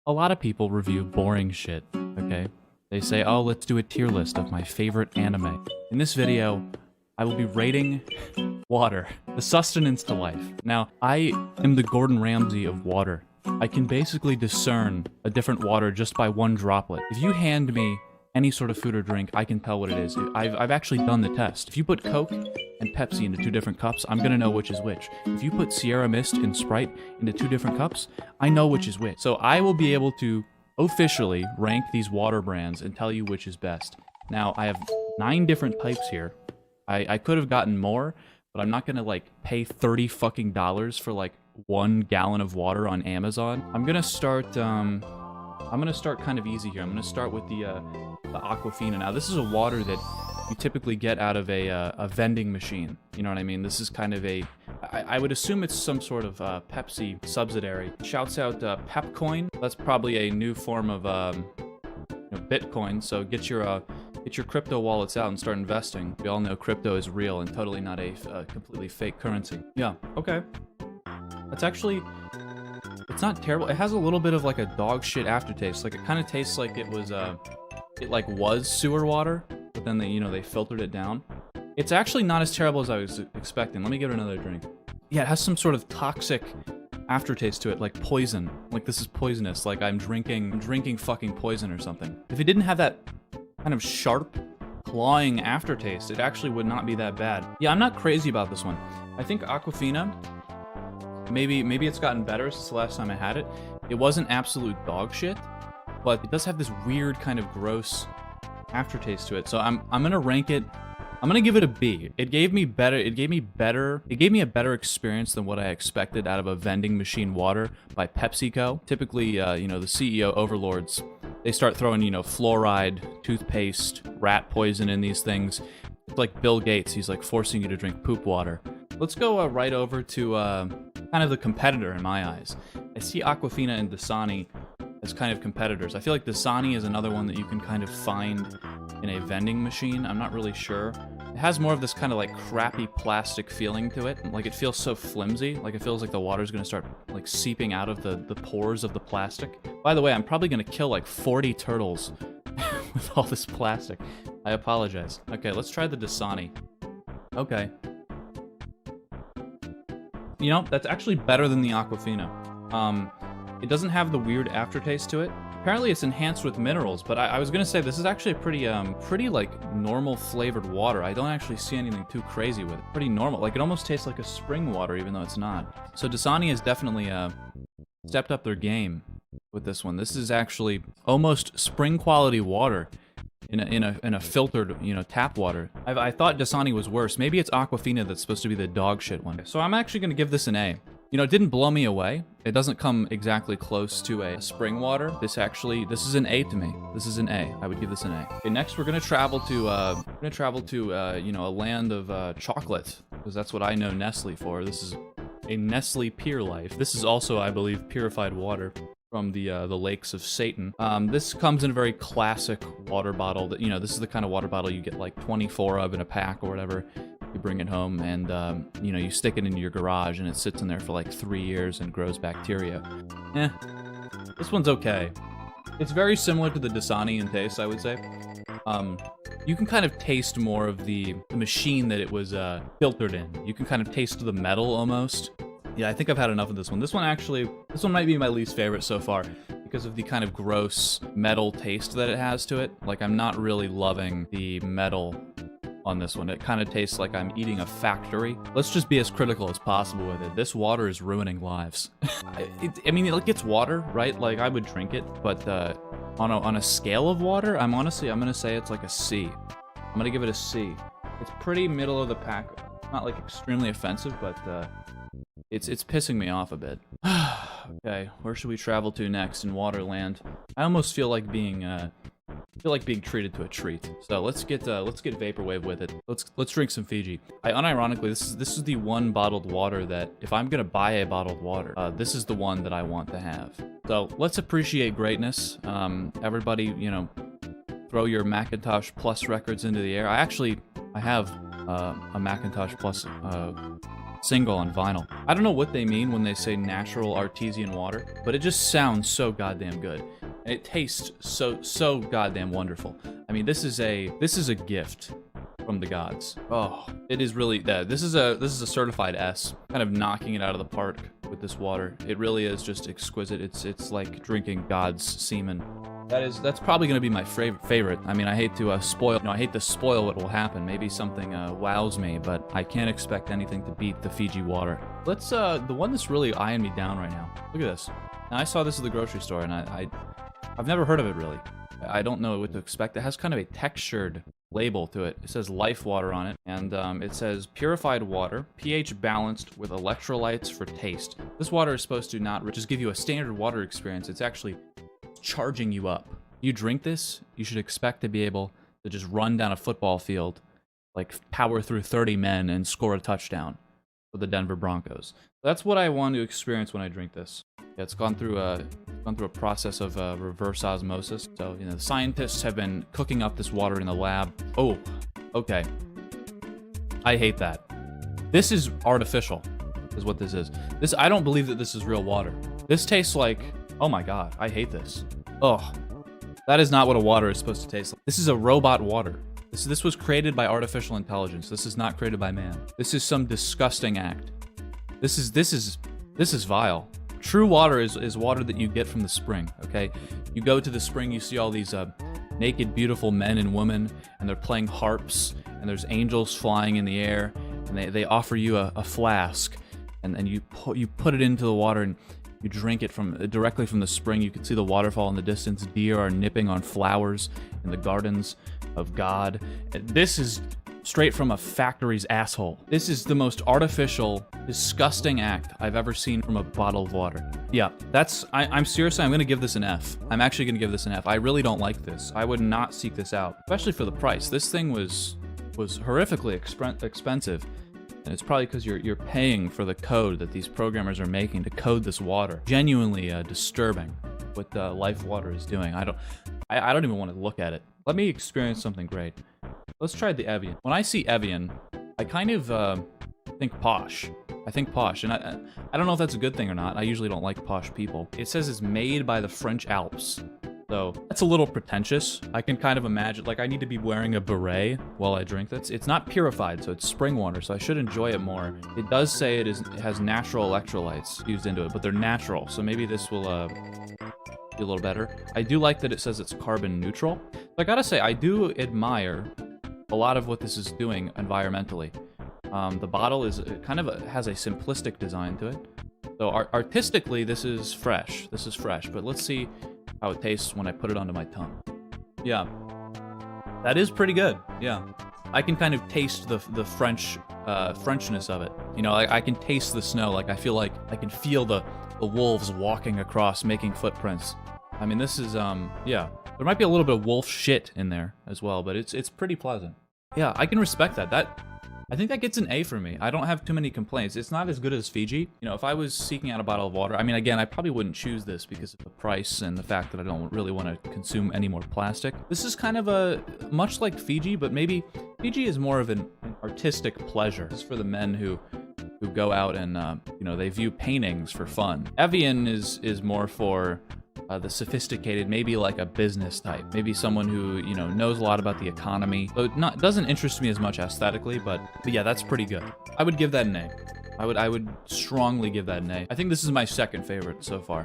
A lot of people review boring shit, okay? They say, oh, let's do a tier list of my favorite anime. In this video, I will be rating water, the sustenance to life. Now, I am the Gordon Ramsay of water. I can basically discern a different water just by one droplet. If you hand me any sort of food or drink, I can tell what it is. I've actually done the test. If you put Coke and Pepsi into 2 different cups, I'm gonna know which is which. If you put Sierra Mist and Sprite into 2 different cups, I know which is which. So I will be able to officially rank these water brands and tell you which is best. Now, I have 9 different types here. I could have gotten more, but I'm not gonna like pay $30 fucking for like 1 gallon of water on Amazon. I'm gonna start kind of easy here. I'm gonna start with the Aquafina. Now, this is a water that you typically get out of a vending machine. You know what I mean? This is kind of I would assume it's some sort of Pepsi subsidiary. Shouts out Pepcoin. That's probably a new form of Bitcoin. So get your crypto wallets out and start investing. We all know crypto is real and totally not a completely fake currency. Yeah. Okay. That's actually. It's not terrible. It has a little bit of like a dog shit aftertaste. Like it kind of tastes like it was was sewer water, but then they filtered it down. It's actually not as terrible as I was expecting. Let me give it another drink. Yeah, it has some sort of toxic aftertaste to it, like poison. Like this is poisonous. Like I'm drinking fucking poison or something. If it didn't have that kind of sharp, clawing aftertaste, it actually would not be that bad. Yeah, I'm not crazy about this one. I think Aquafina, maybe it's gotten better since the last time I had it. It wasn't absolute dog shit, but it does have this weird kind of gross aftertaste to it. So I'm gonna rank it. I'm gonna give it a B. It gave me a better experience than what I expected out of a vending machine water by PepsiCo. Typically, the CEO overlords, they start throwing, fluoride, toothpaste, rat poison in these things. It's like Bill Gates. He's like forcing you to drink poop water. Let's go right over to kind of the competitor in my eyes. I see Aquafina and Dasani as kind of competitors. I feel like Dasani is another one that you can kind of find in a vending machine. I'm not really sure. It has more of this kind of like crappy plastic feeling to it. Like it feels so flimsy. Like it feels like the water's gonna start like seeping out of the pores of the plastic. By the way, I'm probably gonna kill like 40 turtles with all this plastic. I apologize. Okay, let's try the Dasani. Okay. That's actually better than the Aquafina. It doesn't have the weird aftertaste to it. Apparently it's enhanced with minerals, but I was gonna say this is actually a pretty like normal flavored water. I don't actually see anything too crazy with it. Pretty normal. Like it almost tastes like a spring water, even though it's not. So Dasani has definitely stepped up their game with this one. This is actually almost spring quality water in a filtered, tap water. I thought Dasani was worse. Maybe it's Aquafina that's supposed to be the dog shit one. So I'm actually gonna give this an A. It didn't blow me away. It doesn't come exactly close to a spring water. This is an A to me. This is an A. I would give this an A. Okay, next we're gonna travel to a land of chocolate, because that's what I know Nestle for. This is a Nestle Pure Life. This is also, I believe, purified water from the lakes of Satan. This comes in a very classic water bottle. That this is the kind of water bottle you get like 24 of in a pack or whatever. You bring it home and you stick it into your garage and it sits in there for like 3 years and grows bacteria. This one's okay. It's very similar to the Dasani in taste, I would say. You can kind of taste more of the machine that it was filtered in. You can kind of taste the metal almost. Yeah, I think I've had enough of this one. This one might be my least favorite so far because of the kind of gross metal taste that it has to it. Like, I'm not really loving the metal on this one. It kind of tastes like I'm eating a factory. Let's just be as critical as possible with it. This water is ruining lives. It's water, right? Like, I would drink it, but on a scale of water, I'm gonna say it's like a C. I'm gonna give it a C. It's pretty middle of the pack. Not like extremely offensive, but it's pissing me off a bit. Okay, where should we travel to next in Waterland? I almost feel like being treated to a treat. So let's get vaporwave with it. Let's drink some Fiji. Unironically, this is the one bottled water that if I'm gonna buy a bottled water, this is the one that I want to have. So let's appreciate greatness. Everybody, throw your Macintosh Plus records into the air. I have a Macintosh Plus single on vinyl. I don't know what they mean when they say natural artesian water, but it just sounds so goddamn good. And it tastes so goddamn wonderful. I mean, this is a gift from the gods. Oh, it is really, this is a certified S. Kind of knocking it out of the park with this water. It really is just exquisite. It's like drinking God's semen. That's probably gonna be my favorite. I mean, I hate to spoil, I hate to spoil what will happen. Maybe something wows me, but I can't expect anything to beat the Fiji water. Let's, the one that's really eyeing me down right now. Look at this. Now, I saw this at the grocery store, and I've never heard of it really. I don't know what to expect. It has kind of a textured label to it. It says Life Water on it, and it says purified water, pH balanced with electrolytes for taste. This water is supposed to not just give you a standard water experience. It's actually charging you up. You drink this, you should expect to be able to just run down a football field, like power through 30 men and score a touchdown for the Denver Broncos. That's what I want to experience when I drink this. Yeah, it's gone through a process of reverse osmosis. So, you know, the scientists have been cooking up this water in the lab. Oh, okay. I hate that. This is artificial, is what this is. I don't believe that this is real water. This tastes like, oh my god, I hate this. Ugh. That is not what a water is supposed to taste like. This is a robot water. This was created by artificial intelligence. This is not created by man. This is some disgusting act. This is vile. True water is water that you get from the spring, okay? You go to the spring, you see all these naked, beautiful men and women, and they're playing harps, and there's angels flying in the air, and they offer you a flask, and you put it into the water, and you drink it directly from the spring. You can see the waterfall in the distance. Deer are nipping on flowers in the gardens of God. This is straight from a factory's asshole. This is the most artificial, disgusting act I've ever seen from a bottle of water. Yeah, I'm seriously, I'm gonna give this an F. I'm actually gonna give this an F. I really don't like this. I would not seek this out, especially for the price. This thing was horrifically expensive. And it's probably because you're paying for the code that these programmers are making to code this water. Genuinely disturbing what Life Water is doing. I don't even want to look at it. Let me experience something great. Let's try the Evian. When I see Evian, I kind of think posh. I think posh, and I don't know if that's a good thing or not. I usually don't like posh people. It says it's made by the French Alps. So that's a little pretentious. I can kind of imagine, like, I need to be wearing a beret while I drink this. It's not purified, so it's spring water, so I should enjoy it more. It does say it has natural electrolytes used into it, but they're natural, so maybe this will be a little better. I do like that it says it's carbon neutral. I gotta say, I do admire a lot of what this is doing environmentally. The bottle has a simplistic design to it. So artistically, this is fresh. This is fresh, but let's see how it tastes when I put it onto my tongue. Yeah, that is pretty good. Yeah, I can kind of taste the Frenchness of it. You know, I can taste the snow. Like, I feel like I can feel the wolves walking across, making footprints. I mean, this is yeah. There might be a little bit of wolf shit in there as well, but it's pretty pleasant. Yeah, I can respect that. I think that gets an A for me. I don't have too many complaints. It's not as good as Fiji. You know, if I was seeking out a bottle of water, I mean, again, I probably wouldn't choose this because of the price and the fact that I don't really want to consume any more plastic. This is kind of much like Fiji, but maybe Fiji is more of an artistic pleasure. This is for the men who go out and, you know, they view paintings for fun. Evian is more for the sophisticated, maybe like a business type, maybe someone who, you know, knows a lot about the economy. So it doesn't interest me as much aesthetically, but yeah, that's pretty good. I would give that an A. I would strongly give that an A. I think this is my second favorite so far.